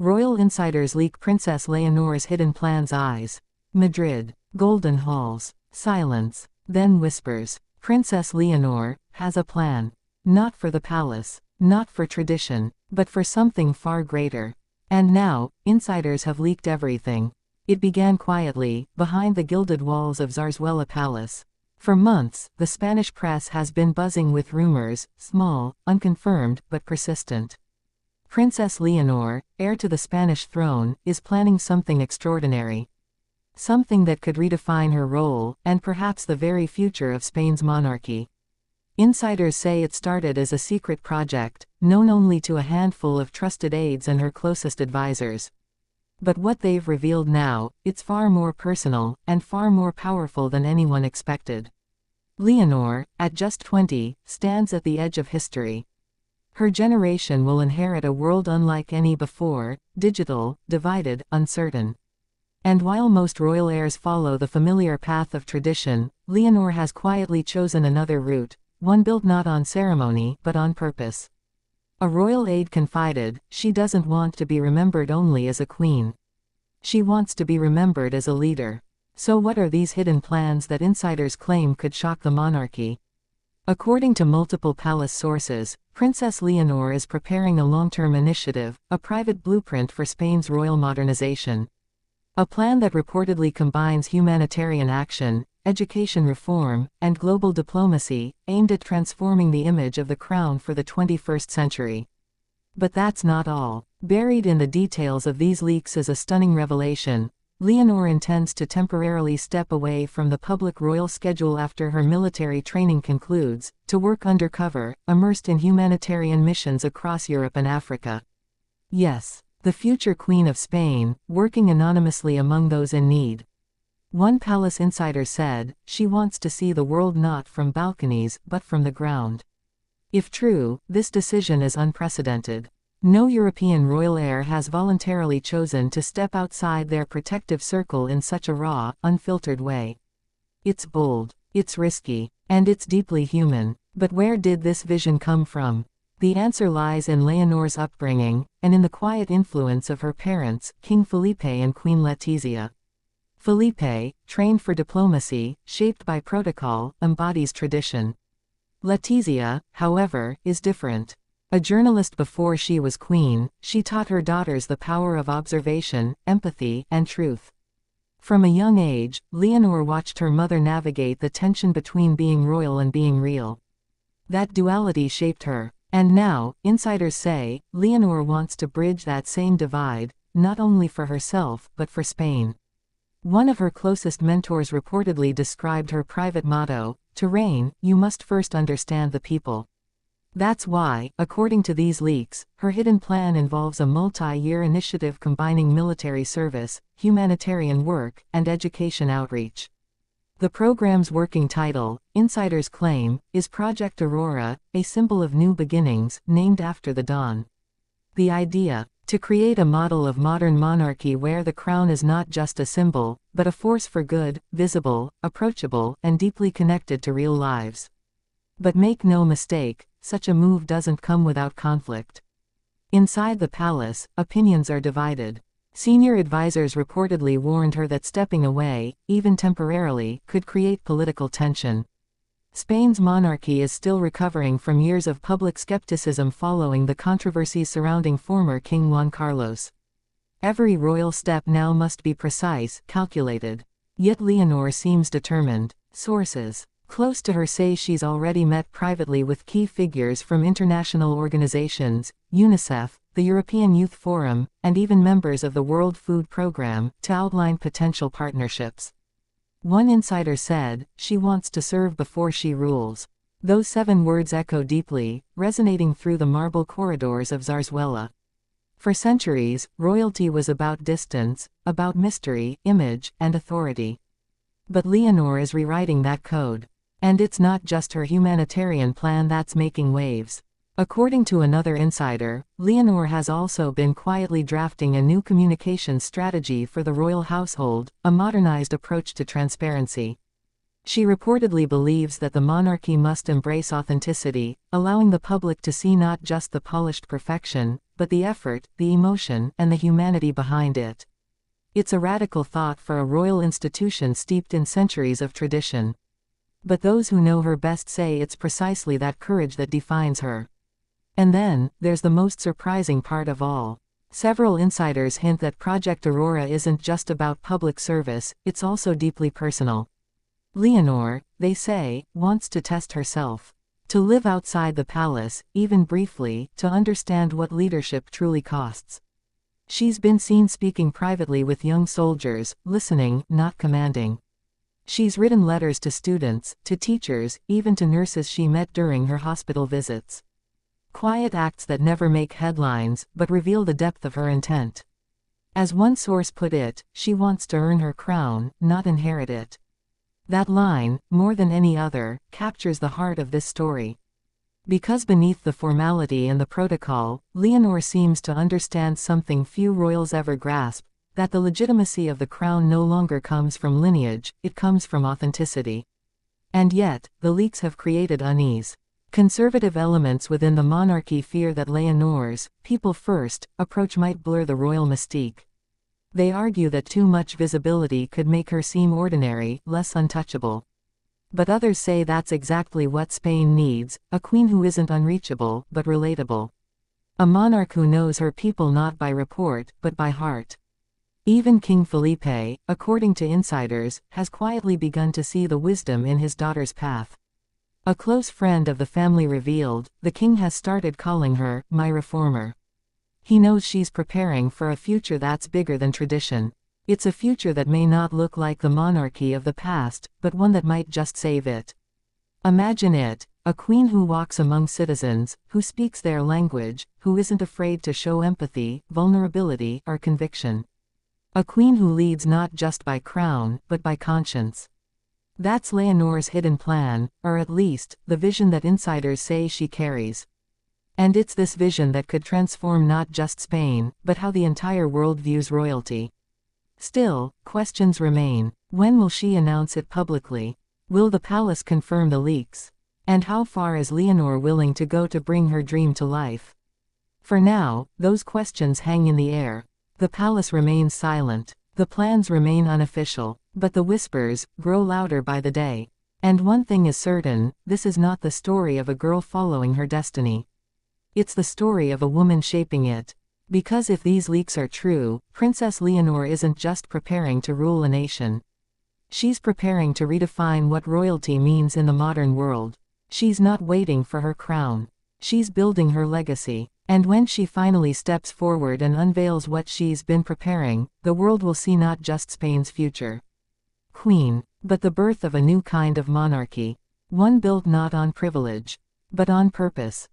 Royal insiders leak Princess Leonor's hidden plans. Eyes. Madrid. Golden halls. Silence. Then whispers. Princess Leonor has a plan. Not for the palace. Not for tradition. But for something far greater. And now, insiders have leaked everything. It began quietly, behind the gilded walls of Zarzuela Palace. For months, the Spanish press has been buzzing with rumors, small, unconfirmed, but persistent. Princess Leonor, heir to the Spanish throne, is planning something extraordinary. Something that could redefine her role, and perhaps the very future of Spain's monarchy. Insiders say it started as a secret project, known only to a handful of trusted aides and her closest advisors. But what they've revealed now, it's far more personal, and far more powerful than anyone expected. Leonor, at just 20, stands at the edge of history. Her generation will inherit a world unlike any before, digital, divided, uncertain. And while most royal heirs follow the familiar path of tradition, Leonor has quietly chosen another route, one built not on ceremony but on purpose. A royal aide confided, she doesn't want to be remembered only as a queen. She wants to be remembered as a leader. So what are these hidden plans that insiders claim could shock the monarchy? According to multiple palace sources, Princess Leonor is preparing a long-term initiative, a private blueprint for Spain's royal modernization. A plan that reportedly combines humanitarian action, education reform, and global diplomacy, aimed at transforming the image of the crown for the 21st century. But that's not all. Buried in the details of these leaks is a stunning revelation. Leonor intends to temporarily step away from the public royal schedule after her military training concludes, to work undercover, immersed in humanitarian missions across Europe and Africa. Yes, the future Queen of Spain, working anonymously among those in need. One palace insider said, she wants to see the world not from balconies but from the ground. If true, this decision is unprecedented. No European royal heir has voluntarily chosen to step outside their protective circle in such a raw, unfiltered way. It's bold, it's risky, and it's deeply human. But where did this vision come from? The answer lies in Leonor's upbringing, and in the quiet influence of her parents, King Felipe and Queen Letizia. Felipe, trained for diplomacy, shaped by protocol, embodies tradition. Letizia, however, is different. A journalist before she was queen, she taught her daughters the power of observation, empathy, and truth. From a young age, Leonor watched her mother navigate the tension between being royal and being real. That duality shaped her. And now, insiders say, Leonor wants to bridge that same divide, not only for herself but for Spain. One of her closest mentors reportedly described her private motto, "To reign, you must first understand the people." That's why, according to these leaks, her hidden plan involves a multi-year initiative combining military service, humanitarian work, and education outreach. The program's working title, insiders claim, is Project Aurora, a symbol of new beginnings, named after the dawn. The idea, to create a model of modern monarchy where the crown is not just a symbol, but a force for good, visible, approachable, and deeply connected to real lives. But make no mistake, such a move doesn't come without conflict. Inside the palace, opinions are divided. Senior advisors reportedly warned her that stepping away, even temporarily, could create political tension. Spain's monarchy is still recovering from years of public skepticism following the controversies surrounding former King Juan Carlos. Every royal step now must be precise, calculated. Yet Leonor seems determined. Sources close to her say she's already met privately with key figures from international organizations, UNICEF, the European Youth Forum, and even members of the World Food Programme, to outline potential partnerships. One insider said, she wants to serve before she rules. Those 7 words echo deeply, resonating through the marble corridors of Zarzuela. For centuries, royalty was about distance, about mystery, image, and authority. But Leonor is rewriting that code. And it's not just her humanitarian plan that's making waves. According to another insider, Leonor has also been quietly drafting a new communications strategy for the royal household, a modernized approach to transparency. She reportedly believes that the monarchy must embrace authenticity, allowing the public to see not just the polished perfection, but the effort, the emotion, and the humanity behind it. It's a radical thought for a royal institution steeped in centuries of tradition. But those who know her best say it's precisely that courage that defines her. And then, there's the most surprising part of all. Several insiders hint that Project Aurora isn't just about public service, it's also deeply personal. Leonor, they say, wants to test herself. To live outside the palace, even briefly, to understand what leadership truly costs. She's been seen speaking privately with young soldiers, listening, not commanding. She's written letters to students, to teachers, even to nurses she met during her hospital visits. Quiet acts that never make headlines, but reveal the depth of her intent. As one source put it, she wants to earn her crown, not inherit it. That line, more than any other, captures the heart of this story. Because beneath the formality and the protocol, Leonor seems to understand something few royals ever grasp, that the legitimacy of the crown no longer comes from lineage, it comes from authenticity. And yet, the leaks have created unease. Conservative elements within the monarchy fear that Leonor's people first approach might blur the royal mystique. They argue that too much visibility could make her seem ordinary, less untouchable. But others say that's exactly what Spain needs, a queen who isn't unreachable, but relatable. A monarch who knows her people not by report, but by heart. Even King Felipe, according to insiders, has quietly begun to see the wisdom in his daughter's path. A close friend of the family revealed, the king has started calling her, my reformer. He knows she's preparing for a future that's bigger than tradition. It's a future that may not look like the monarchy of the past, but one that might just save it. Imagine it, a queen who walks among citizens, who speaks their language, who isn't afraid to show empathy, vulnerability, or conviction. A queen who leads not just by crown, but by conscience. That's Leonor's hidden plan, or at least, the vision that insiders say she carries. And it's this vision that could transform not just Spain, but how the entire world views royalty. Still, questions remain. When will she announce it publicly? Will the palace confirm the leaks? And how far is Leonor willing to go to bring her dream to life? For now, those questions hang in the air. The palace remains silent. The plans remain unofficial, but the whispers grow louder by the day. And one thing is certain, this is not the story of a girl following her destiny. It's the story of a woman shaping it. Because if these leaks are true, Princess Leonor isn't just preparing to rule a nation. She's preparing to redefine what royalty means in the modern world. She's not waiting for her crown. She's building her legacy. And when she finally steps forward and unveils what she's been preparing, the world will see not just Spain's future queen, but the birth of a new kind of monarchy. One built not on privilege, but on purpose.